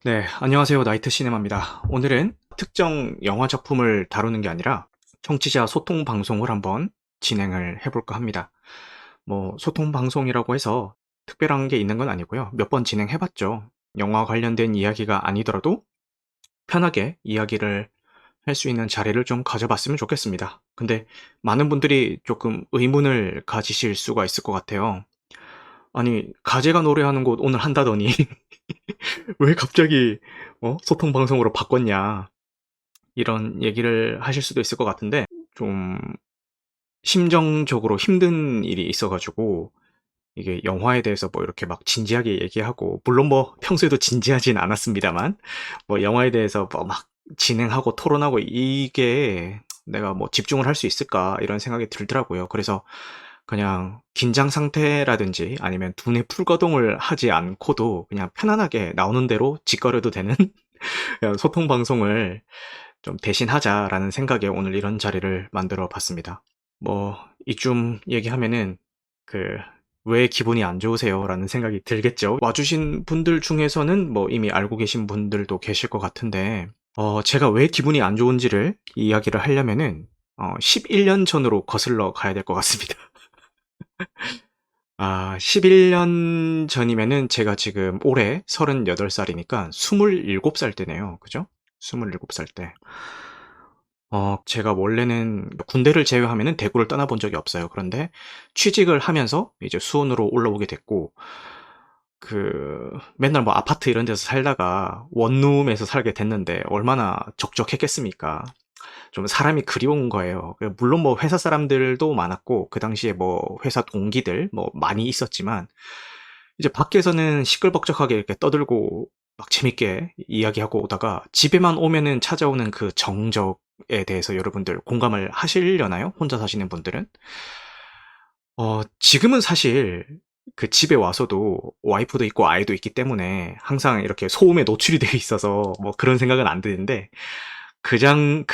네, 안녕하세요. 나이트 시네마입니다. 오늘은 특정 영화 작품을 다루는 게 아니라 청취자 소통 방송을 한번 진행을 해볼까 합니다. 소통 방송이라고 해서 특별한 게 있는 건 아니고요. 몇 번 진행해봤죠. 영화 관련된 이야기가 아니더라도 편하게 이야기를 할 수 있는 자리를 좀 가져봤으면 좋겠습니다. 근데 많은 분들이 조금 의문을 가지실 수가 있을 것 같아요. 아니, 가제가 노래하는 곳 오늘 한다더니 왜 갑자기 소통 방송으로 바꿨냐 이런 얘기를 하실 수도 있을 것 같은데 좀 심정적으로 힘든 일이 있어가지고 이게 영화에 대해서 뭐 이렇게 막 진지하게 얘기하고 물론 뭐 평소에도 진지하진 않았습니다만 뭐 영화에 대해서 뭐 막 진행하고 토론하고 이게 내가 뭐 집중을 할 수 있을까 이런 생각이 들더라고요. 그래서 그냥 긴장 상태라든지 아니면 두뇌 풀거동을 하지 않고도 그냥 편안하게 나오는 대로 짓거려도 되는 그냥 소통 방송을 좀 대신하자라는 생각에 오늘 이런 자리를 만들어 봤습니다. 이쯤 얘기하면은 그 왜 기분이 안 좋으세요라는 생각이 들겠죠. 와주신 분들 중에서는 뭐 이미 알고 계신 분들도 계실 것 같은데 제가 왜 기분이 안 좋은지를 이야기를 하려면은 11년 전으로 거슬러 가야 될 것 같습니다. 11년 전이면은 제가 지금 올해 38살이니까 27살 때네요. 그죠? 27살 때. 제가 원래는 군대를 제외하면은 대구를 떠나본 적이 없어요. 그런데 취직을 하면서 이제 수원으로 올라오게 됐고, 맨날 뭐 아파트 이런 데서 살다가 원룸에서 살게 됐는데 얼마나 적적했겠습니까? 좀 사람이 그리운 거예요. 물론 뭐 회사 사람들도 많았고, 그 당시에 뭐 회사 동기들 뭐 많이 있었지만, 이제 밖에서는 시끌벅적하게 이렇게 떠들고 막 재밌게 이야기하고 오다가 집에만 오면은 찾아오는 그 정적에 대해서 여러분들 공감을 하시려나요? 혼자 사시는 분들은? 지금은 사실 그 집에 와서도 와이프도 있고 아이도 있기 때문에 항상 이렇게 소음에 노출이 되어 있어서 뭐 그런 생각은 안 드는데 그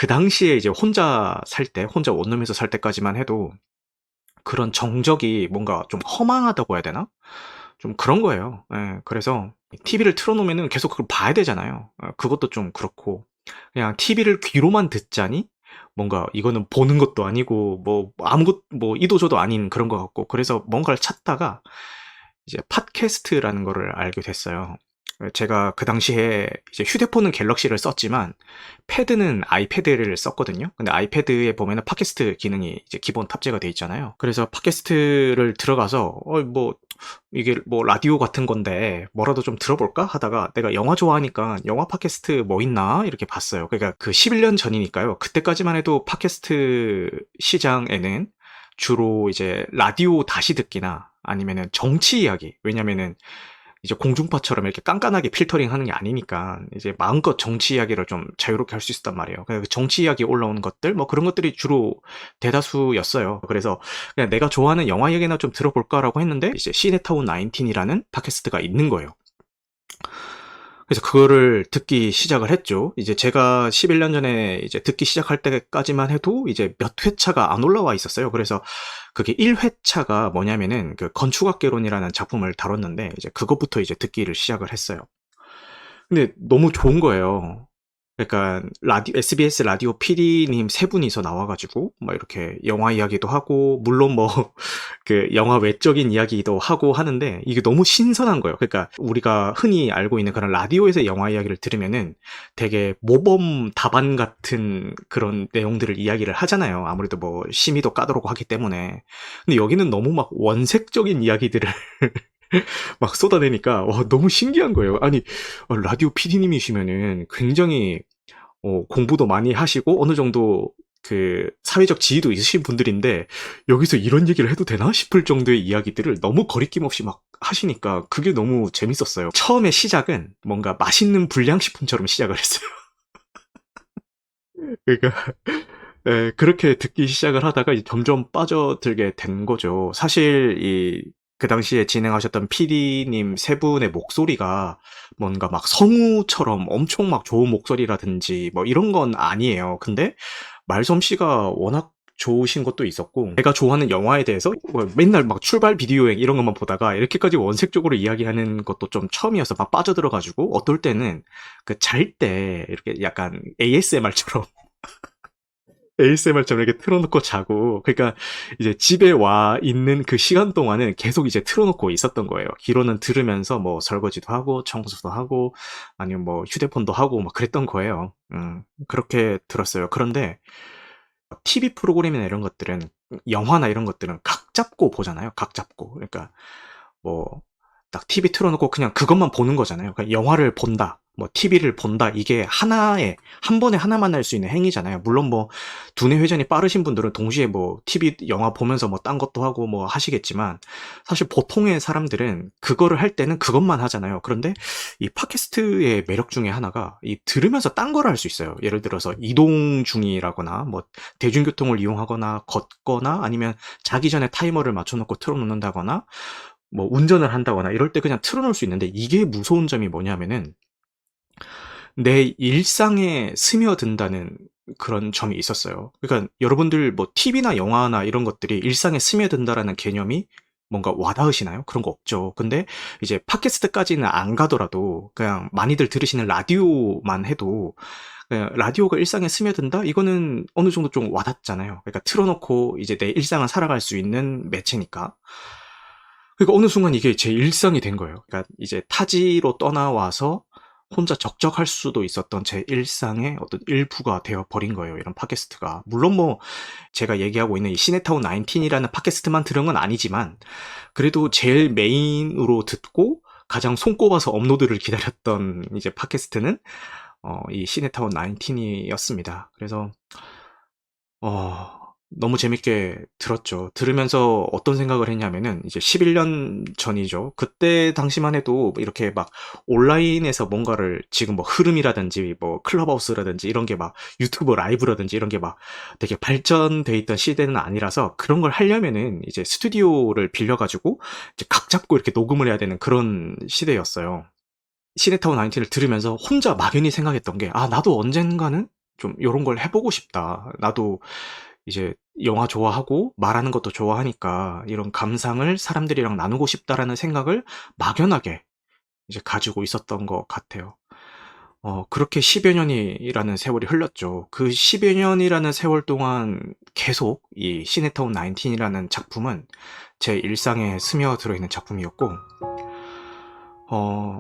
당시에 이제 혼자 살 때, 혼자 원룸에서 살 때까지만 해도 그런 정적이 뭔가 좀 허망하다고 해야 되나? 좀 그런 거예요. 예, 그래서 TV를 틀어놓으면은 계속 그걸 봐야 되잖아요. 그것도 좀 그렇고, 그냥 TV를 귀로만 듣자니 뭔가 이거는 보는 것도 아니고, 뭐, 아무것, 뭐, 이도저도 아닌 그런 것 같고, 그래서 뭔가를 찾다가 이제 팟캐스트라는 거를 알게 됐어요. 제가 그 당시에 이제 휴대폰은 갤럭시를 썼지만 패드는 아이패드를 썼거든요. 근데 아이패드에 보면은 팟캐스트 기능이 이제 기본 탑재가 돼 있잖아요. 그래서 팟캐스트를 들어가서 이게 뭐 라디오 같은 건데 뭐라도 좀 들어볼까 하다가 내가 영화 좋아하니까 영화 팟캐스트 뭐 있나 이렇게 봤어요. 그러니까 그 11년 전이니까요. 그때까지만 해도 팟캐스트 시장에는 주로 이제 라디오 다시 듣기나 아니면은 정치 이야기. 왜냐면은 이제 공중파처럼 이렇게 깐깐하게 필터링 하는 게 아니니까 이제 마음껏 정치 이야기를 좀 자유롭게 할 수 있었단 말이에요. 그 정치 이야기 올라오는 것들 뭐 그런 것들이 주로 대다수였어요. 그래서 그냥 내가 좋아하는 영화 얘기나 좀 들어볼까라고 했는데 이제 시네타운 19이라는 팟캐스트가 있는 거예요. 그래서 그거를 듣기 시작을 했죠. 이제 제가 11년 전에 이제 듣기 시작할 때까지만 해도 이제 몇 회차가 안 올라와 있었어요. 그래서 그게 1회차가 뭐냐면은 그 건축학개론이라는 작품을 다뤘는데 이제 그것부터 이제 듣기를 시작을 했어요. 근데 너무 좋은 거예요. 그러니까 SBS 라디오 PD님 세 분이서 나와가지고 막 이렇게 영화 이야기도 하고 물론 뭐 그 영화 외적인 이야기도 하고 하는데 이게 너무 신선한 거예요. 그러니까 우리가 흔히 알고 있는 그런 라디오에서 영화 이야기를 들으면은 되게 모범 답안 같은 그런 내용들을 이야기를 하잖아요. 아무래도 뭐 심의도 까다롭고 하기 때문에. 근데 여기는 너무 막 원색적인 이야기들을 막 쏟아내니까 너무 신기한 거예요. 아니 라디오 PD님이시면은 굉장히 공부도 많이 하시고 어느 정도 그 사회적 지위도 있으신 분들인데 여기서 이런 얘기를 해도 되나 싶을 정도의 이야기들을 너무 거리낌 없이 막 하시니까 그게 너무 재밌었어요. 처음에 시작은 뭔가 맛있는 불량식품처럼 시작을 했어요. 그러니까 그렇게 듣기 시작을 하다가 이제 점점 빠져들게 된 거죠. 사실 그 당시에 진행하셨던 PD님 세 분의 목소리가 뭔가 막 성우처럼 엄청 막 좋은 목소리라든지 뭐 이런 건 아니에요. 근데 말솜씨가 워낙 좋으신 것도 있었고, 제가 좋아하는 영화에 대해서 맨날 막 출발 비디오 여행 이런 것만 보다가 이렇게까지 원색적으로 이야기하는 것도 좀 처음이어서 막 빠져들어가지고, 어떨 때는 그 잘 때 이렇게 약간 ASMR처럼 ASMR처럼 이렇게 틀어놓고 자고, 그러니까 이제 집에 와 있는 그 시간 동안은 계속 이제 틀어놓고 있었던 거예요. 귀로는 들으면서 뭐 설거지도 하고, 청소도 하고, 아니면 뭐 휴대폰도 하고, 막 그랬던 거예요. 그렇게 들었어요. 그런데 TV 프로그램이나 이런 것들은, 영화나 이런 것들은 각 잡고 보잖아요. 각 잡고. 그러니까 뭐 딱 TV 틀어놓고 그냥 그것만 보는 거잖아요. 그러니까 영화를 본다, 뭐 TV를 본다, 이게 하나에 한 번에 하나만 할 수 있는 행위잖아요. 물론 뭐 두뇌 회전이 빠르신 분들은 동시에 뭐 TV 영화 보면서 뭐 딴 것도 하고 뭐 하시겠지만, 사실 보통의 사람들은 그거를 할 때는 그것만 하잖아요. 그런데 이 팟캐스트의 매력 중에 하나가 이 들으면서 딴 거를 할 수 있어요. 예를 들어서 이동 중이라거나 뭐 대중교통을 이용하거나 걷거나, 아니면 자기 전에 타이머를 맞춰놓고 틀어놓는다거나, 뭐 운전을 한다거나 이럴 때 그냥 틀어놓을 수 있는데, 이게 무서운 점이 뭐냐면은 내 일상에 스며든다는 그런 점이 있었어요. 그러니까 여러분들 뭐 TV나 영화나 이런 것들이 일상에 스며든다라는 개념이 뭔가 와닿으시나요? 그런 거 없죠. 근데 이제 팟캐스트까지는 안 가더라도 그냥 많이들 들으시는 라디오만 해도, 그냥 라디오가 일상에 스며든다? 이거는 어느 정도 좀 와닿잖아요. 그러니까 틀어놓고 이제 내 일상을 살아갈 수 있는 매체니까. 그러니까 어느 순간 이게 제 일상이 된 거예요. 그러니까 이제 타지로 떠나와서 혼자 적적할 수도 있었던 제 일상의 어떤 일부가 되어 버린 거예요, 이런 팟캐스트가. 물론 뭐 제가 얘기하고 있는 이 시네타운 19이라는 팟캐스트만 들은 건 아니지만, 그래도 제일 메인으로 듣고 가장 손꼽아서 업로드를 기다렸던 이제 팟캐스트는 이 시네타운 19이었습니다. 그래서 너무 재밌게 들었죠. 들으면서 어떤 생각을 했냐면은, 이제 11년 전이죠. 그때 당시만 해도 이렇게 막 온라인에서 뭔가를, 지금 뭐 흐름이라든지 뭐 클럽하우스라든지 이런 게 막 유튜브 라이브라든지 이런 게 막 되게 발전돼 있던 시대는 아니라서, 그런 걸 하려면은 이제 스튜디오를 빌려가지고 이제 각 잡고 이렇게 녹음을 해야 되는 그런 시대였어요. 시네타운 19를 들으면서 혼자 막연히 생각했던 게, 아, 나도 언젠가는 좀 요런 걸 해보고 싶다. 나도 이제 영화 좋아하고 말하는 것도 좋아하니까 이런 감상을 사람들이랑 나누고 싶다라는 생각을 막연하게 이제 가지고 있었던 것 같아요. 그렇게 10여 년이라는 세월이 흘렀죠. 그 10여 년이라는 세월 동안 계속 이 시네타운 19이라는 작품은 제 일상에 스며들어 있는 작품이었고, 어,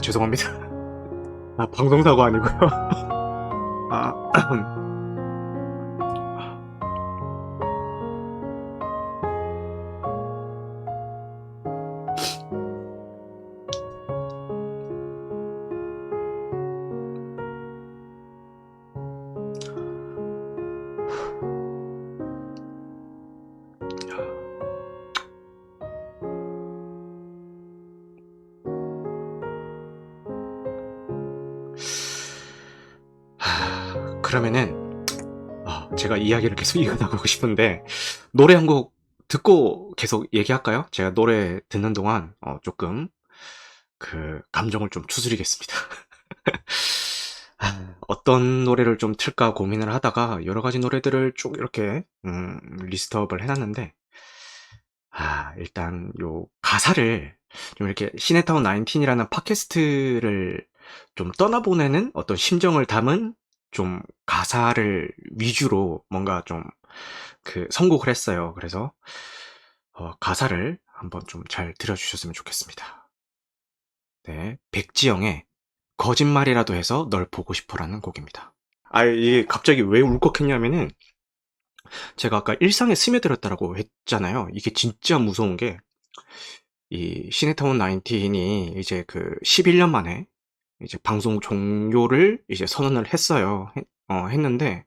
죄송합니다. 방송사고 아니고요. 아, 그러면은 제가 이야기를 계속 이어나가고 싶은데, 노래 한 곡 듣고 계속 얘기할까요? 제가 노래 듣는 동안 조금 그 감정을 좀 추스리겠습니다. 어떤 노래를 좀 틀까 고민을 하다가 여러 가지 노래들을 쭉 이렇게 리스트업을 해놨는데, 일단 요 가사를 좀 이렇게 시네타운 19이라는 팟캐스트를 좀 떠나보내는 어떤 심정을 담은 좀 가사를 위주로 뭔가 좀 선곡을 했어요. 그래서 가사를 한번 좀 잘 들어주셨으면 좋겠습니다. 네, 백지영의 거짓말이라도 해서 널 보고 싶어라는 곡입니다. 이게 갑자기 왜 울컥했냐면은 제가 아까 일상에 스며들었다라고 했잖아요. 이게 진짜 무서운 게 이 시네타운 19이 이제 11년 만에 이제 방송 종료를 이제 선언을 했어요. 했는데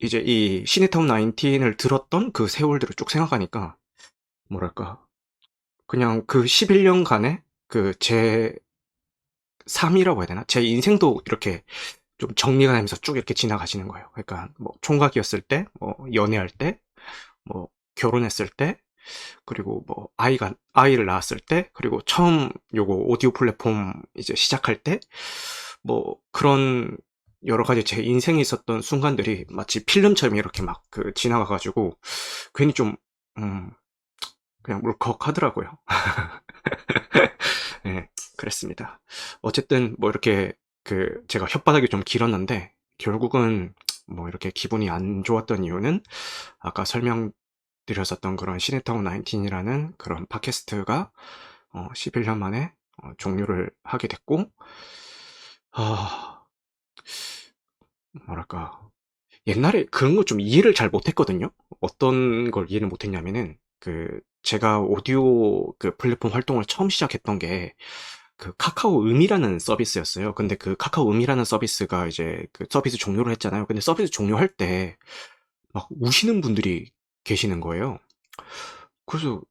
이제 이 시네타운 19을 들었던 그 세월들을 쭉 생각하니까 뭐랄까 그냥 그 11년간의 제 삶이라고 해야 되나? 제 인생도 이렇게 좀 정리가 되면서 쭉 이렇게 지나가시는 거예요. 그러니까 뭐 총각이었을 때, 뭐 연애할 때, 뭐 결혼했을 때, 그리고 뭐 아이를 낳았을 때, 그리고 처음 요거 오디오 플랫폼 이제 시작할 때, 뭐 그런 여러 가지 제 인생에 있었던 순간들이 마치 필름처럼 이렇게 막 지나가가지고 괜히 좀 그냥 울컥하더라고요. 네, 그랬습니다. 어쨌든 뭐 이렇게 제가 혓바닥이 좀 길었는데 결국은 뭐 이렇게 기분이 안 좋았던 이유는 아까 설명드렸었던 그런 시네타운 19이라는 그런 팟캐스트가 11년 만에 종료를 하게 됐고 아 뭐랄까 옛날에 그런 거 좀 이해를 잘 못했거든요. 어떤 걸 이해를 못했냐면은 제가 오디오 플랫폼 활동을 처음 시작했던 게 카카오 음이라는 서비스였어요. 근데 카카오 음이라는 서비스가 이제 서비스 종료를 했잖아요. 근데 서비스 종료할 때 막 우시는 분들이 계시는 거예요. 그래서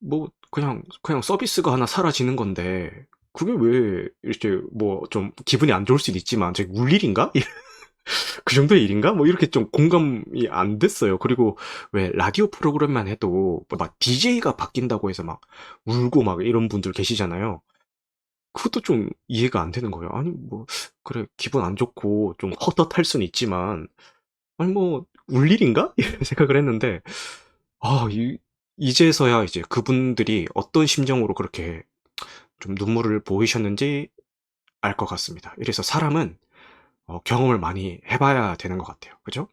뭐 그냥 서비스가 하나 사라지는 건데 그게 왜 이렇게 뭐 좀 기분이 안 좋을 수는 있지만 저게 울 일인가? 그 정도의 일인가? 뭐 이렇게 좀 공감이 안 됐어요. 그리고 왜 라디오 프로그램만 해도 막 DJ가 바뀐다고 해서 막 울고 막 이런 분들 계시잖아요. 그것도 좀 이해가 안 되는 거예요. 아니 뭐 그래 기분 안 좋고 좀 헛헛할 수는 있지만 아니 뭐 울 일인가? 이런 생각을 했는데 이제서야 이제 그분들이 어떤 심정으로 그렇게 좀 눈물을 보이셨는지 알 것 같습니다. 이래서 사람은 경험을 많이 해봐야 되는 것 같아요. 그죠?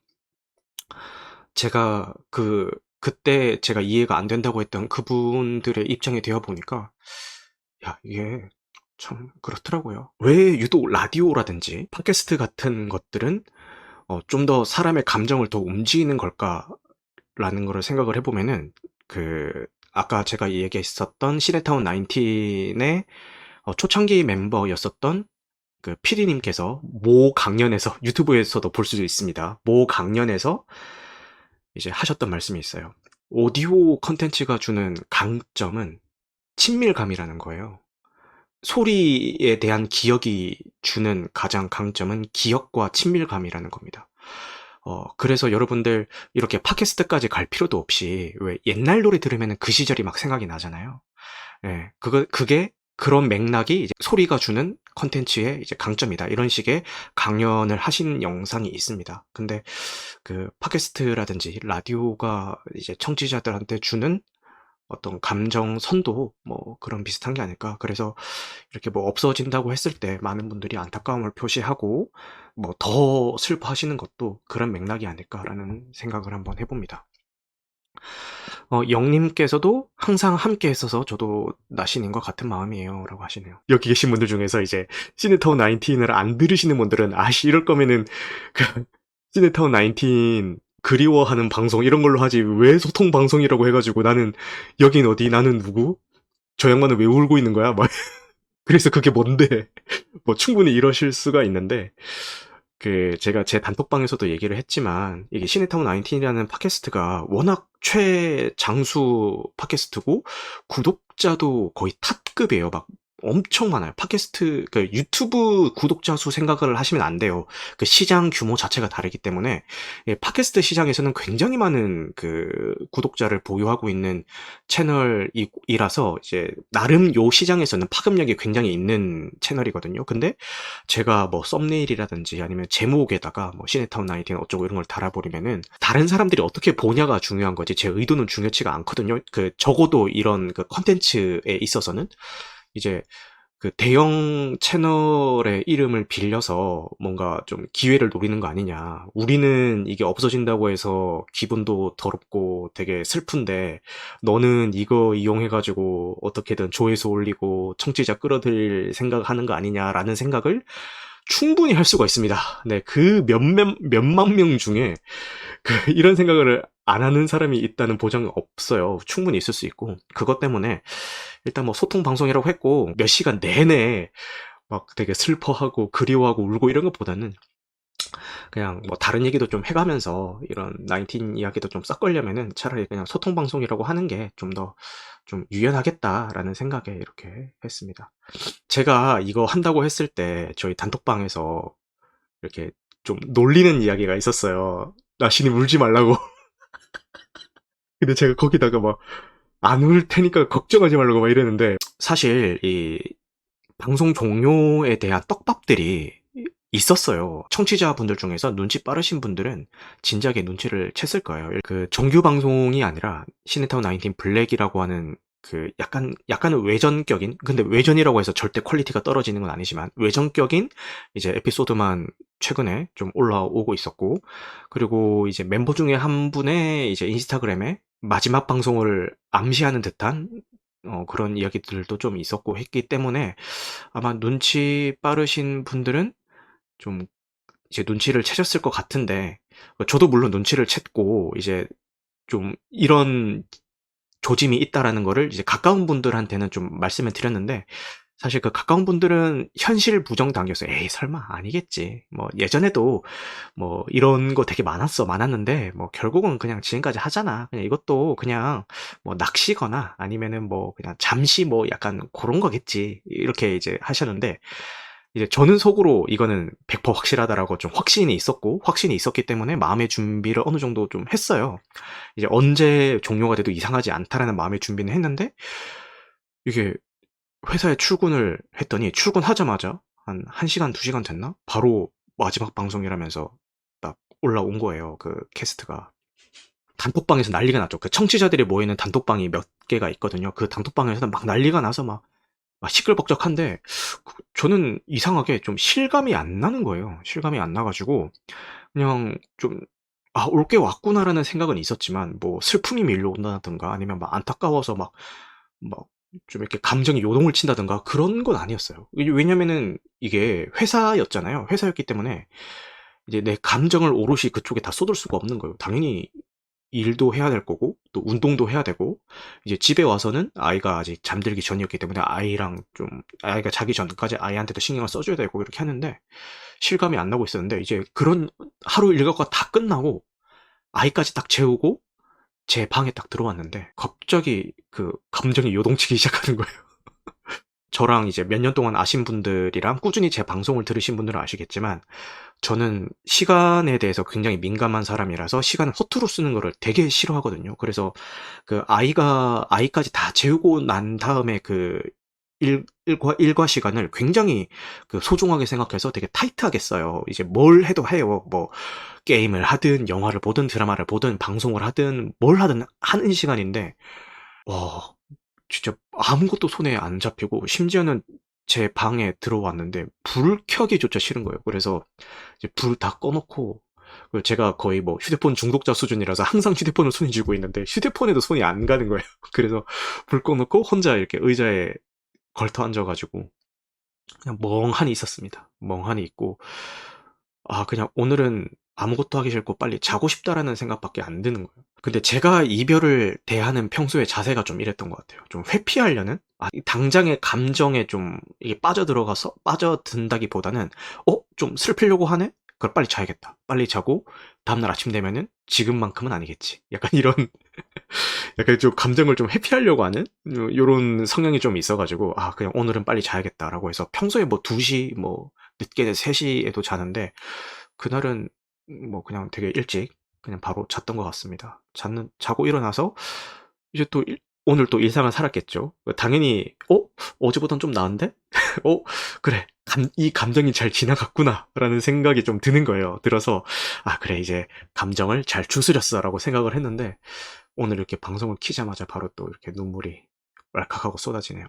제가 그때 제가 이해가 안 된다고 했던 그분들의 입장이 되어 보니까 야 이게 참 그렇더라고요. 왜 유독 라디오라든지 팟캐스트 같은 것들은 좀 더 사람의 감정을 더 움직이는 걸까라는 거를 생각을 해보면은 아까 제가 얘기했었던 시네타운 19의 초창기 멤버였었던 피디님께서 모 강연에서 유튜브에서도 볼 수 있습니다. 모 강연에서 이제 하셨던 말씀이 있어요. 오디오 컨텐츠가 주는 강점은 친밀감이라는 거예요. 소리에 대한 기억이 주는 가장 강점은 기억과 친밀감이라는 겁니다. 그래서 여러분들 이렇게 팟캐스트까지 갈 필요도 없이 왜 옛날 노래 들으면 그 시절이 막 생각이 나잖아요. 예, 그게 그런 맥락이 이제 소리가 주는 컨텐츠의 이제 강점이다. 이런 식의 강연을 하신 영상이 있습니다. 근데 팟캐스트라든지 라디오가 이제 청취자들한테 주는 어떤 감정 선도 뭐 그런 비슷한 게 아닐까. 그래서 이렇게 뭐 없어진다고 했을 때 많은 분들이 안타까움을 표시하고 뭐 더 슬퍼하시는 것도 그런 맥락이 아닐까라는 생각을 한번 해봅니다. 영님께서도 항상 함께 했어서 저도 나신님과 같은 마음이에요. 라고 하시네요. 여기 계신 분들 중에서 이제 시네타운 19을 안 들으시는 분들은 이럴 거면은 시네타운 19 그리워하는 방송 이런 걸로 하지 왜 소통 방송이라고 해가지고 나는 여긴 어디 나는 누구? 저 양반은 왜 울고 있는 거야? 막 그래서 그게 뭔데? 뭐 충분히 이러실 수가 있는데 제가 제 단톡방에서도 얘기를 했지만 이게 시네타운 19이라는 팟캐스트가 워낙 최장수 팟캐스트고 구독자도 거의 탑급이에요. 막 엄청 많아요. 팟캐스트 유튜브 구독자 수 생각을 하시면 안 돼요. 시장 규모 자체가 다르기 때문에 팟캐스트 시장에서는 굉장히 많은 구독자를 보유하고 있는 채널이라서 이제 나름 요 시장에서는 파급력이 굉장히 있는 채널이거든요. 근데 제가 뭐 썸네일이라든지 아니면 제목에다가 뭐 시네타운 19 어쩌고 이런 걸 달아버리면은 다른 사람들이 어떻게 보냐가 중요한 거지 제 의도는 중요치가 않거든요. 적어도 이런 컨텐츠에 있어서는 이제 그 대형 채널의 이름을 빌려서 뭔가 좀 기회를 노리는 거 아니냐. 우리는 이게 없어진다고 해서 기분도 더럽고 되게 슬픈데 너는 이거 이용해가지고 어떻게든 조회수 올리고 청취자 끌어들일 생각하는 거 아니냐라는 생각을 충분히 할 수가 있습니다. 네, 그 몇만 명 중에 이런 생각을 안 하는 사람이 있다는 보장은 없어요. 충분히 있을 수 있고. 그것 때문에 일단 뭐 소통 방송이라고 했고 몇 시간 내내 막 되게 슬퍼하고 그리워하고 울고 이런 것보다는 그냥 뭐 다른 얘기도 좀 해가면서 이런 19 이야기도 좀 섞으려면은 차라리 그냥 소통 방송이라고 하는 게 좀 더 좀 유연하겠다라는 생각에 이렇게 했습니다. 제가 이거 한다고 했을 때 저희 단톡방에서 이렇게 좀 놀리는 이야기가 있었어요. 나신이 울지 말라고. 근데 제가 거기다가 막 안 울 테니까 걱정하지 말라고 막 이랬는데 사실 이 방송 종료에 대한 떡밥들이 있었어요. 청취자분들 중에서 눈치 빠르신 분들은 진작에 눈치를 챘을 거예요. 그 정규 방송이 아니라 시네타운 19 블랙이라고 하는 그 약간은 외전격인, 근데 외전이라고 해서 절대 퀄리티가 떨어지는 건 아니지만 외전격인 이제 에피소드만 최근에 좀 올라오고 있었고, 그리고 이제 멤버 중에 한 분의 이제 인스타그램에 마지막 방송을 암시하는 듯한 그런 이야기들도 좀 있었고 했기 때문에 아마 눈치 빠르신 분들은 좀 이제 눈치를 채셨을 것 같은데, 저도 물론 눈치를 챘고 이제 좀 이런 조짐이 있다라는 거를 이제 가까운 분들한테는 좀 말씀을 드렸는데, 사실 그 가까운 분들은 현실 부정당겼어요. 에이 설마 아니겠지. 뭐 예전에도 뭐 이런 거 되게 많았는데 뭐 결국은 그냥 지금까지 하잖아. 그냥 이것도 그냥 뭐 낚시거나 아니면은 뭐 그냥 잠시 뭐 약간 그런 거겠지. 이렇게 이제 하셨는데, 이제 저는 속으로 이거는 100% 확실하다라고 좀 확신이 있었기 때문에 마음의 준비를 어느 정도 좀 했어요. 이제 언제 종료가 돼도 이상하지 않다라는 마음의 준비는 했는데, 이게 회사에 출근을 했더니 출근하자마자 한 1시간, 2시간 됐나? 바로 마지막 방송이라면서 딱 올라온 거예요. 그 캐스트가. 단톡방에서 난리가 났죠. 그 청취자들이 모이는 단톡방이 몇 개가 있거든요. 그 단톡방에서 막 난리가 나서 막 시끌벅적한데, 저는 이상하게 좀 실감이 안 나는 거예요. 실감이 안 나가지고 그냥 좀 올 게 왔구나라는 생각은 있었지만 뭐 슬픔이 밀려온다든가 아니면 막 안타까워서 막 좀 이렇게 감정이 요동을 친다든가 그런 건 아니었어요. 왜냐면은 이게 회사였잖아요. 회사였기 때문에 이제 내 감정을 오롯이 그쪽에 다 쏟을 수가 없는 거예요. 당연히 일도 해야 될 거고 또 운동도 해야 되고, 이제 집에 와서는 아이가 아직 잠들기 전이었기 때문에 아이가 자기 전까지 아이한테도 신경을 써줘야 되고 이렇게 하는데 실감이 안 나고 있었는데, 이제 그런 하루 일과가 다 끝나고 아이까지 딱 재우고 제 방에 딱 들어왔는데 갑자기 그 감정이 요동치기 시작하는 거예요. 저랑 이제 몇 년 동안 아신 분들이랑 꾸준히 제 방송을 들으신 분들은 아시겠지만, 저는 시간에 대해서 굉장히 민감한 사람이라서 시간을 허투루 쓰는 거를 되게 싫어하거든요. 그래서 그 아이까지 다 재우고 난 다음에 그 일과 시간을 굉장히 그 소중하게 생각해서 되게 타이트하게 써요. 이제 뭘 해도 해요. 뭐 게임을 하든 영화를 보든 드라마를 보든 방송을 하든 뭘 하든 하는 시간인데, 와, 진짜 아무것도 손에 안 잡히고, 심지어는 제 방에 들어왔는데 불 켜기조차 싫은 거예요. 그래서 이제 불 다 꺼놓고, 제가 거의 뭐 휴대폰 중독자 수준이라서 항상 휴대폰을 손에 쥐고 있는데 휴대폰에도 손이 안 가는 거예요. 그래서 불 꺼놓고 혼자 이렇게 의자에 걸터 앉아가지고 그냥 멍하니 있었습니다. 멍하니 있고, 그냥 오늘은 아무것도 하기 싫고 빨리 자고 싶다라는 생각밖에 안 드는 거예요. 근데 제가 이별을 대하는 평소의 자세가 좀 이랬던 것 같아요. 좀 회피하려는? 이 당장의 감정에 좀 이게 빠져든다기보다는, 좀 슬프려고 하네? 그럼 빨리 자야겠다. 빨리 자고, 다음날 아침 되면은 지금만큼은 아니겠지. 약간 이런, 약간 좀 감정을 좀 회피하려고 하는? 요런 성향이 좀 있어가지고, 그냥 오늘은 빨리 자야겠다라고 해서 평소에 뭐 2시, 뭐, 늦게 3시에도 자는데, 그날은 뭐 그냥 되게 일찍 그냥 바로 잤던 것 같습니다. 자고 일어나서 이제 오늘 또 일상을 살았겠죠. 당연히, 어제보단 좀 나은데? 어, 그래. 이 감정이 잘 지나갔구나. 라는 생각이 좀 드는 거예요. 들어서, 그래. 이제 감정을 잘 추스렸어. 라고 생각을 했는데, 오늘 이렇게 방송을 키자마자 바로 또 이렇게 눈물이 왈칵하고 쏟아지네요.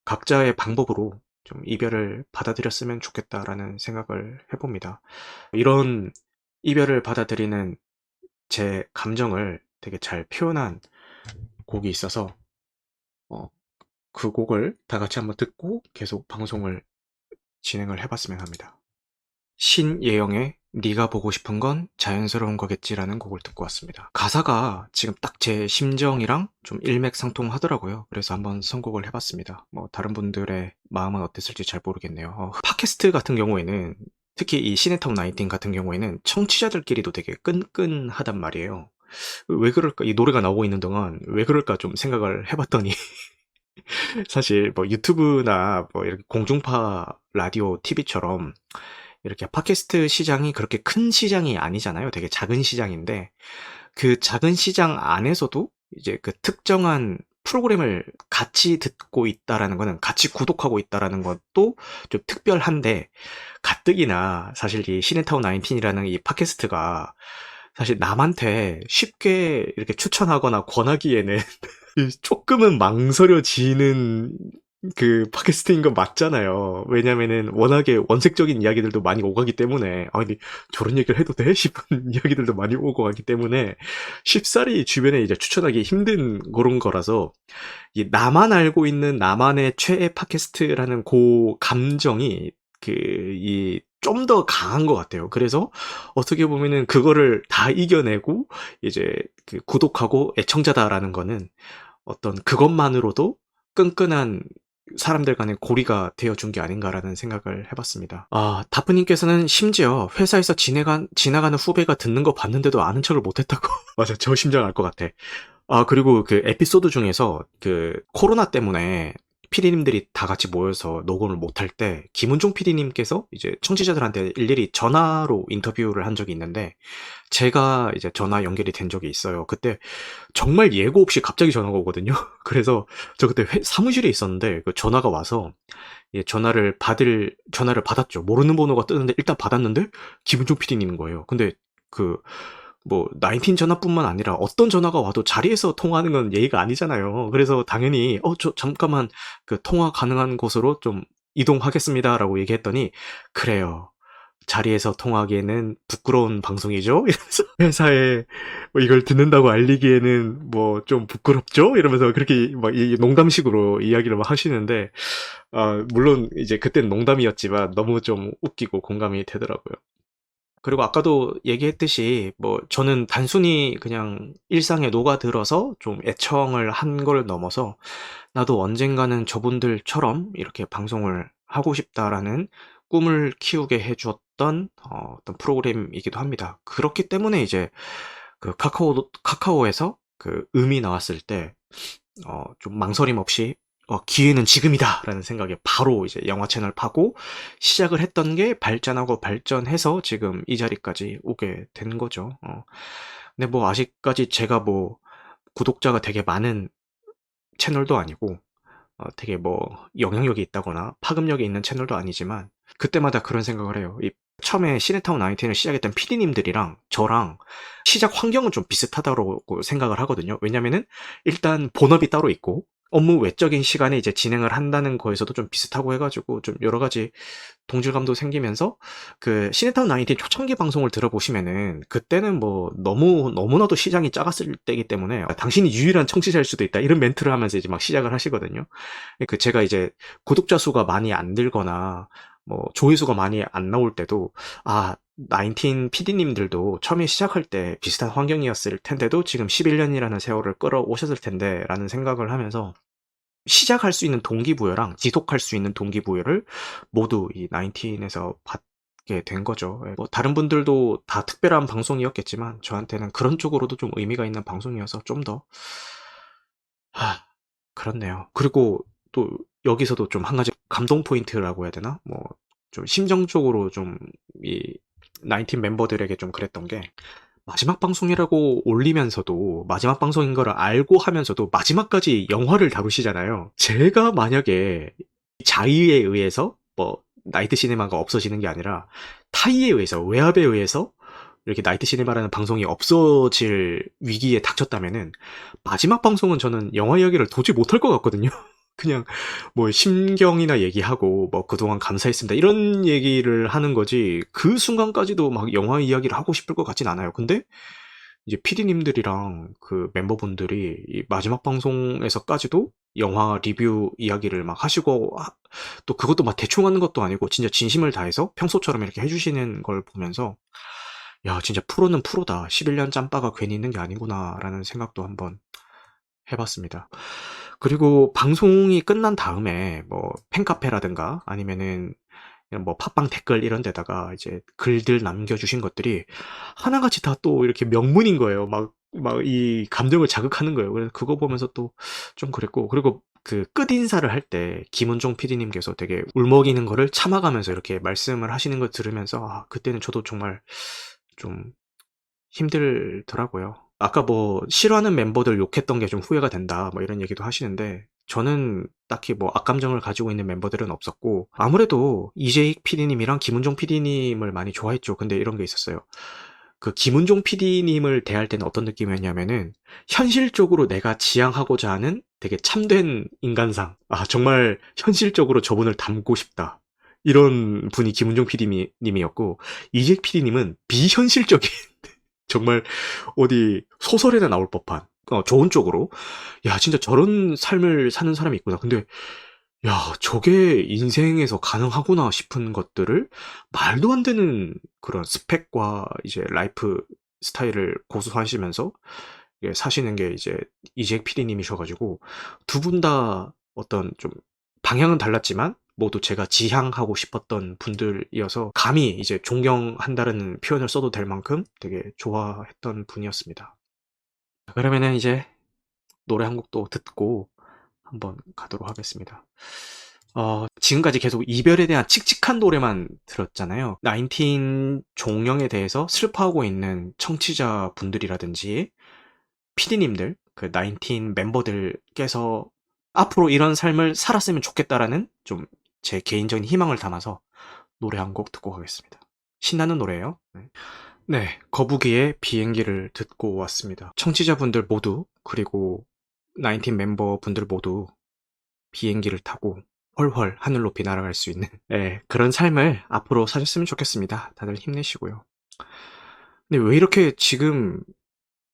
각자의 방법으로 좀 이별을 받아들였으면 좋겠다라는 생각을 해봅니다. 이런 이별을 받아들이는 제 감정을 되게 잘 표현한 곡이 있어서 어, 그 곡을 다 같이 한번 듣고 계속 방송을 진행을 해봤으면 합니다. 신예영의 네가 보고 싶은 건 자연스러운 거겠지라는 곡을 듣고 왔습니다. 가사가 지금 딱 제 심정이랑 좀 일맥상통하더라고요. 그래서 한번 선곡을 해봤습니다. 뭐 다른 분들의 마음은 어땠을지 잘 모르겠네요. 팟캐스트 같은 경우에는 특히 이 시네타운 19 같은 경우에는 청취자들끼리도 되게 끈끈하단 말이에요. 왜 그럴까? 이 노래가 나오고 있는 동안 왜 그럴까 좀 생각을 해봤더니 사실 뭐 유튜브나 뭐 이렇게 공중파 라디오 TV처럼 이렇게 팟캐스트 시장이 그렇게 큰 시장이 아니잖아요. 되게 작은 시장인데 그 작은 시장 안에서도 이제 그 특정한 프로그램을 같이 듣고 있다라는 거는 같이 구독하고 있다라는 것도 좀 특별한데 가뜩이나 사실 이 시네타운 19이라는 이 팟캐스트가 사실 남한테 쉽게 이렇게 추천하거나 권하기에는 조금은 망설여지는 그 팟캐스트인 건 맞잖아요. 왜냐면은 워낙에 원색적인 이야기들도 많이 오가기 때문에 아 근데 저런 얘기를 해도 돼? 싶은 이야기들도 많이 오고 가기 때문에 쉽사리 주변에 이제 추천하기 힘든 그런 거라서 이 나만 알고 있는 나만의 최애 팟캐스트라는 그 감정이 그 이 좀 더 강한 것 같아요. 그래서 어떻게 보면은 그거를 다 이겨내고 이제 그 구독하고 애청자다라는 거는 어떤 그것만으로도 끈끈한 사람들 간의 고리가 되어준 게 아닌가라는 생각을 해봤습니다. 다프님께서는 심지어 회사에서 지나가는 후배가 듣는 거 봤는데도 아는 척을 못했다고. 맞아, 저 심정 알 것 같아. 그리고 그 에피소드 중에서 그 코로나 때문에 피디님들이 다 같이 모여서 녹음을 못할 때 김은종 피디님께서 이제 청취자들한테 일일이 전화로 인터뷰를 한 적이 있는데 제가 이제 전화 연결이 된 적이 있어요. 그때 정말 예고 없이 갑자기 전화가 오거든요. 그래서 저 그때 사무실에 있었는데 그 전화가 와서 전화를 받았죠. 모르는 번호가 뜨는데 일단 받았는데 김은종 PD님인 거예요. 근데 그 뭐 나인틴 전화뿐만 아니라 어떤 전화가 와도 자리에서 통화하는 건 예의가 아니잖아요. 그래서 당연히 저 잠깐만 그 통화 가능한 곳으로 좀 이동하겠습니다라고 얘기했더니 그래요. 자리에서 통화하기에는 부끄러운 방송이죠? 이러면서 회사에 뭐 이걸 듣는다고 알리기에는 뭐 좀 부끄럽죠? 이러면서 그렇게 막 농담식으로 이야기를 막 하시는데, 물론 이제 그땐 농담이었지만 너무 좀 웃기고 공감이 되더라고요. 그리고 아까도 얘기했듯이 뭐 저는 단순히 그냥 일상에 녹아들어서 좀 애청을 한 걸 넘어서 나도 언젠가는 저분들처럼 이렇게 방송을 하고 싶다라는 꿈을 키우게 해주었던 어떤 프로그램이기도 합니다. 그렇기 때문에 이제 그 카카오에서 그 음이 나왔을 때 좀 망설임 없이 기회는 지금이다라는 생각에 바로 이제 영화 채널 파고 시작을 했던 게 발전하고 발전해서 지금 이 자리까지 오게 된 거죠. 근데 뭐 아직까지 제가 뭐 구독자가 되게 많은 채널도 아니고 되게 뭐 영향력이 있다거나 파급력이 있는 채널도 아니지만 그때마다 그런 생각을 해요. 이 처음에 시네타운 19을 시작했던 PD님들이랑 저랑 시작 환경은 좀 비슷하다고 생각을 하거든요. 왜냐면은 일단 본업이 따로 있고 업무 외적인 시간에 이제 진행을 한다는 거에서도 좀 비슷하고 해가지고 좀 여러 가지 동질감도 생기면서 그 시네타운 19 초창기 방송을 들어보시면은 그때는 뭐 너무나도 시장이 작았을 때이기 때문에 당신이 유일한 청취자일 수도 있다 이런 멘트를 하면서 이제 막 시작을 하시거든요. 그 제가 이제 구독자 수가 많이 안 늘거나 뭐 조회수가 많이 안 나올 때도 19 PD님들도 처음에 시작할 때 비슷한 환경이었을 텐데도 지금 11년이라는 세월을 끌어오셨을 텐데 라는 생각을 하면서 시작할 수 있는 동기부여랑 지속할 수 있는 동기부여를 모두 이 19에서 받게 된 거죠. 뭐 다른 분들도 다 특별한 방송이었겠지만 저한테는 그런 쪽으로도 좀 의미가 있는 방송이어서 좀 더 그렇네요. 그리고 또 여기서도 좀 한 가지 감동 포인트라고 해야 되나? 뭐 좀 심정적으로 좀 이 19 멤버들에게 좀 그랬던 게 마지막 방송이라고 올리면서도 마지막 방송인 걸 알고 하면서도 마지막까지 영화를 다루시잖아요. 제가 만약에 자의에 의해서 뭐 나이트 시네마가 없어지는 게 아니라 타의에 의해서 외압에 의해서 이렇게 나이트 시네마라는 방송이 없어질 위기에 닥쳤다면은 마지막 방송은 저는 영화 이야기를 도저히 못할 것 같거든요. 그냥 뭐 심경이나 얘기하고 뭐 그동안 감사했습니다. 이런 얘기를 하는 거지 그 순간까지도 막 영화 이야기를 하고 싶을 것 같진 않아요. 근데 이제 PD님들이랑 그 멤버분들이 이 마지막 방송에서까지도 영화 리뷰 이야기를 막 하시고 또 그것도 막 대충 하는 것도 아니고 진짜 진심을 다해서 평소처럼 이렇게 해주시는 걸 보면서 야, 진짜 프로는 프로다. 11년 짬바가 괜히 있는 게 아니구나라는 생각도 한번 해봤습니다. 그리고 방송이 끝난 다음에 뭐 팬카페라든가 아니면은 이런 뭐 팟빵 댓글 이런 데다가 이제 글들 남겨주신 것들이 하나같이 다 또 이렇게 명문인 거예요. 막 이 감정을 자극하는 거예요. 그래서 그거 보면서 또 좀 그랬고, 그리고 그 끝인사를 할 때 김은종 PD님께서 되게 울먹이는 거를 참아가면서 이렇게 말씀을 하시는 걸 들으면서 아, 그때는 저도 정말 좀 힘들더라고요. 아까 뭐 싫어하는 멤버들 욕했던 게 좀 후회가 된다 뭐 이런 얘기도 하시는데 저는 딱히 뭐 악감정을 가지고 있는 멤버들은 없었고 아무래도 이재익 PD님이랑 김은종 PD님을 많이 좋아했죠. 근데 이런 게 있었어요. 그 김은종 PD님을 대할 때는 어떤 느낌이었냐면은 현실적으로 내가 지향하고자 하는 되게 참된 인간상 아 정말 현실적으로 저분을 닮고 싶다. 이런 분이 김은종 PD님이었고 이재익 PD님은 비현실적인 정말 어디 소설에나 나올 법한 좋은 쪽으로 야 진짜 저런 삶을 사는 사람이 있구나. 근데 야 저게 인생에서 가능하구나 싶은 것들을 말도 안 되는 그런 스펙과 이제 라이프 스타일을 고수하시면서 사시는 게 이제 이재익 PD님이셔가지고 두 분 다 어떤 좀 방향은 달랐지만 모두 제가 지향하고 싶었던 분들이어서 감히 이제 존경한다는 표현을 써도 될 만큼 되게 좋아했던 분이었습니다. 그러면은 이제 노래 한 곡도 듣고 한번 가도록 하겠습니다. 지금까지 계속 이별에 대한 칙칙한 노래만 들었잖아요. 나인틴 종영에 대해서 슬퍼하고 있는 청취자분들이라든지 PD님들, 그 나인틴 멤버들께서 앞으로 이런 삶을 살았으면 좋겠다라는 좀 제 개인적인 희망을 담아서 노래 한 곡 듣고 가겠습니다. 신나는 노래예요. 네. 네, 거북이의 비행기를 듣고 왔습니다. 청취자분들 모두 그리고 나인틴 멤버분들 모두 비행기를 타고 훨훨 하늘 높이 날아갈 수 있는 네, 그런 삶을 앞으로 사셨으면 좋겠습니다. 다들 힘내시고요. 근데 왜 이렇게 지금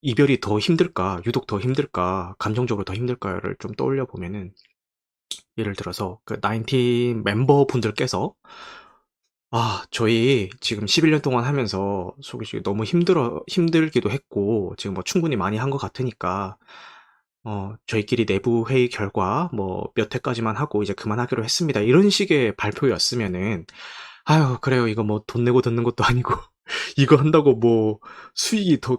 이별이 더 힘들까, 유독 더 힘들까, 감정적으로 더 힘들까를 좀 떠올려 보면은 예를 들어서 그 나인틴 멤버분들께서 저희 지금 11년 동안 하면서 솔직히 너무 힘들기도 했고 지금 뭐 충분히 많이 한 것 같으니까 저희끼리 내부 회의 결과 뭐 몇 회까지만 하고 이제 그만하기로 했습니다. 이런 식의 발표였으면은 아유 그래요. 이거 뭐 돈 내고 듣는 것도 아니고 이거 한다고 뭐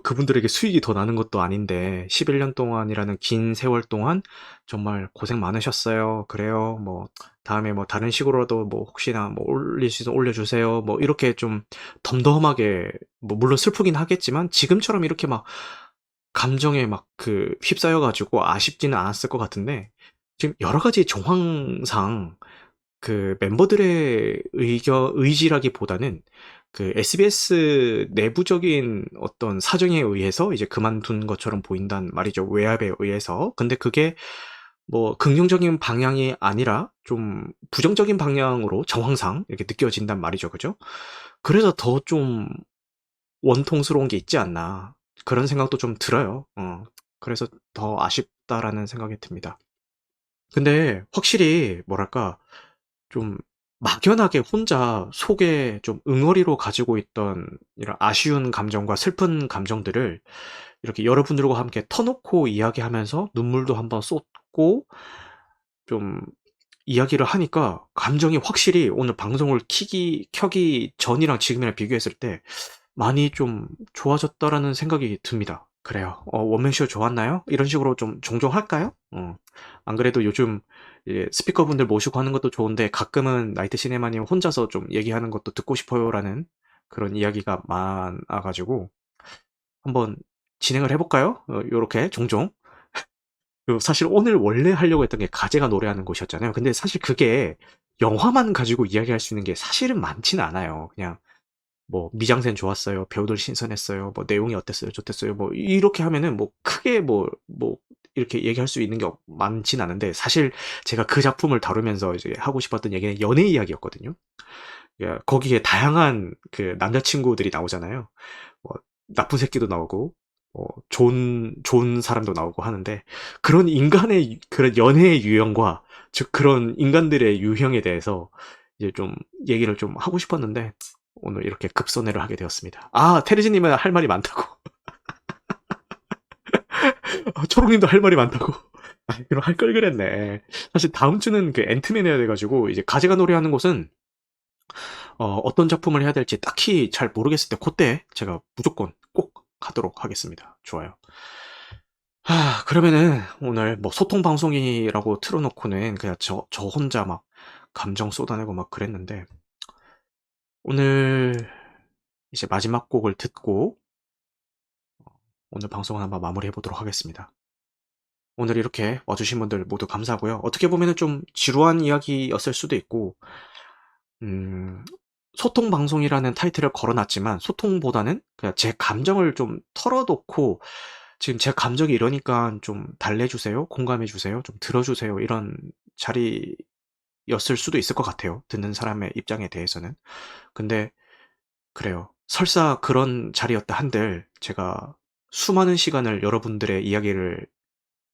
그분들에게 수익이 더 나는 것도 아닌데 11년 동안이라는 긴 세월 동안 정말 고생 많으셨어요. 그래요. 뭐 다음에 뭐 다른 식으로라도 뭐 혹시나 뭐 올릴 수 있으면 올려주세요. 뭐 이렇게 좀 덤덤하게 뭐 물론 슬프긴 하겠지만 지금처럼 이렇게 막 감정에 막 그 휩싸여 가지고 아쉽지는 않았을 것 같은데 지금 여러 가지 정황상 그 멤버들의 의지라기보다는 그 SBS 내부적인 어떤 사정에 의해서 이제 그만둔 것처럼 보인단 말이죠. 외압에 의해서. 근데 그게 뭐 긍정적인 방향이 아니라 좀 부정적인 방향으로 정황상 이렇게 느껴진단 말이죠. 그죠? 그래서 더 좀 원통스러운 게 있지 않나. 그런 생각도 좀 들어요. 그래서 더 아쉽다라는 생각이 듭니다. 근데 확실히 뭐랄까 좀 막연하게 혼자 속에 좀 응어리로 가지고 있던 이런 아쉬운 감정과 슬픈 감정들을 이렇게 여러분들과 함께 터놓고 이야기하면서 눈물도 한번 쏟고 좀 이야기를 하니까 감정이 확실히 오늘 방송을 켜기 전이랑 지금이랑 비교했을 때 많이 좀 좋아졌다라는 생각이 듭니다. 그래요. 원맨쇼 좋았나요? 이런 식으로 좀 종종 할까요? 안 그래도 요즘 스피커분들 모시고 하는 것도 좋은데 가끔은 나이트 시네마님 혼자서 좀 얘기하는 것도 듣고 싶어요라는 그런 이야기가 많아가지고 한번 진행을 해볼까요? 요렇게 종종. 그리고 사실 오늘 원래 하려고 했던 게 가제가 노래하는 곳이었잖아요. 근데 사실 그게 영화만 가지고 이야기할 수 있는 게 사실은 많지는 않아요. 그냥 뭐 미장센 좋았어요. 배우들 신선했어요. 뭐 내용이 어땠어요. 좋댔어요. 뭐 이렇게 하면은 뭐 크게 뭐 이렇게 얘기할 수 있는 게 많진 않은데 사실 제가 그 작품을 다루면서 이제 하고 싶었던 얘기는 연애 이야기였거든요. 예, 거기에 다양한 그 남자친구들이 나오잖아요. 뭐 나쁜 새끼도 나오고 좋은 사람도 나오고 하는데 그런 인간의 그런 연애의 유형과 즉 그런 인간들의 유형에 대해서 이제 좀 얘기를 좀 하고 싶었는데 오늘 이렇게 급선회를 하게 되었습니다. 아, 테르지님은 할 말이 많다고. 초롱님도 할 말이 많다고. 아, 그럼 할 걸 그랬네. 사실 다음 주는 그 앤트맨 해야 돼가지고 이제 가제가 노래하는 곳은 어떤 작품을 해야 될지 딱히 잘 모르겠을 때 그때 제가 무조건 꼭 하도록 하겠습니다. 좋아요. 그러면은 오늘 뭐 소통 방송이라고 틀어놓고는 그냥 저 혼자 막 감정 쏟아내고 막 그랬는데 오늘 이제 마지막 곡을 듣고 오늘 방송을 한번 마무리해 보도록 하겠습니다. 오늘 이렇게 와주신 분들 모두 감사하고요. 어떻게 보면은 좀 지루한 이야기였을 수도 있고, 음, 소통 방송이라는 타이틀을 걸어놨지만 소통보다는 그냥 제 감정을 좀 털어놓고 지금 제 감정이 이러니까 좀 달래주세요, 공감해주세요, 좀 들어주세요 이런 자리였을 수도 있을 것 같아요. 듣는 사람의 입장에 대해서는. 근데 그래요. 설사 그런 자리였다 한들 제가 수많은 시간을 여러분들의 이야기를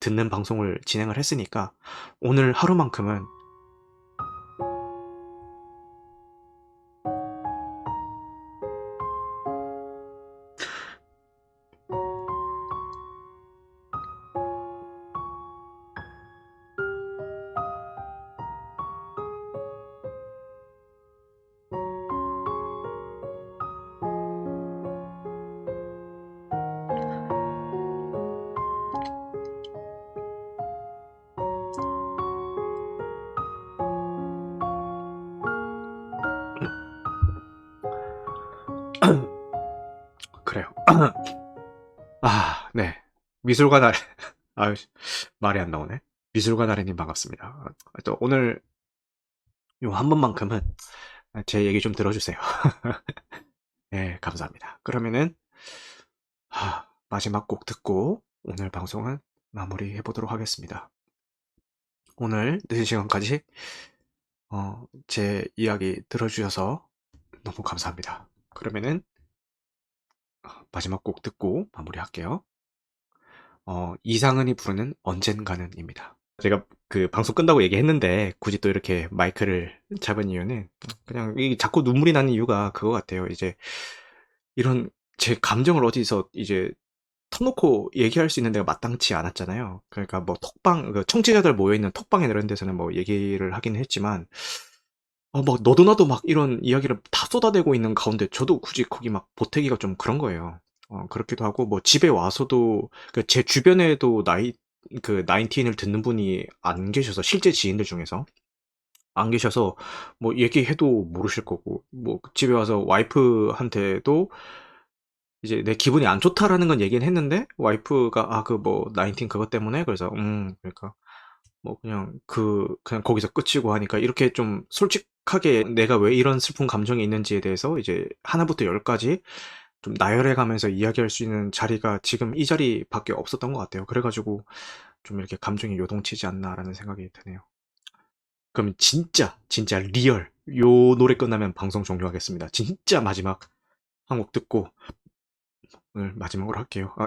듣는 방송을 진행을 했으니까 오늘 하루만큼은 그래요. 네. 미술관 아래 아유 말이 안 나오네. 미술관 아래님 반갑습니다. 또 오늘 요 한 번만큼은 제 얘기 좀 들어주세요. 네, 감사합니다. 그러면은 마지막 곡 듣고 오늘 방송은 마무리해 보도록 하겠습니다. 오늘 늦은 시간까지 제 이야기 들어주셔서 너무 감사합니다. 그러면은 마지막 곡 듣고 마무리할게요. 이상은이 부르는 언젠가는입니다. 제가 그 방송 끝나고 얘기했는데 굳이 또 이렇게 마이크를 잡은 이유는 그냥 이 자꾸 눈물이 나는 이유가 그거 같아요. 이제 이런 제 감정을 어디서 이제 터놓고 얘기할 수 있는 데가 마땅치 않았잖아요. 그러니까 뭐 톡방, 그 청취자들 모여있는 톡방이나 이런 데서는 뭐 얘기를 하긴 했지만 막 너도 나도 막 이런 이야기를 다 쏟아내고 있는 가운데 저도 굳이 거기 막 보태기가 좀 그런 거예요. 그렇기도 하고 뭐 집에 와서도 그 제 주변에도 그 나인틴을 듣는 분이 안 계셔서 실제 지인들 중에서 안 계셔서 뭐 얘기해도 모르실 거고 뭐 집에 와서 와이프한테도 이제 내 기분이 안 좋다라는 건 얘기는 했는데 와이프가 그 뭐 나인틴 그것 때문에 그래서 그러니까 뭐 그냥 거기서 끝이고 하니까 이렇게 좀 솔직하게 내가 왜 이런 슬픈 감정이 있는지에 대해서 이제 하나부터 열까지 좀 나열해 가면서 이야기할 수 있는 자리가 지금 이 자리밖에 없었던 것 같아요. 그래가지고 좀 이렇게 감정이 요동치지 않나라는 생각이 드네요. 그럼 진짜 리얼 요 노래 끝나면 방송 종료하겠습니다. 진짜 마지막 한 곡 듣고 오늘 마지막으로 할게요.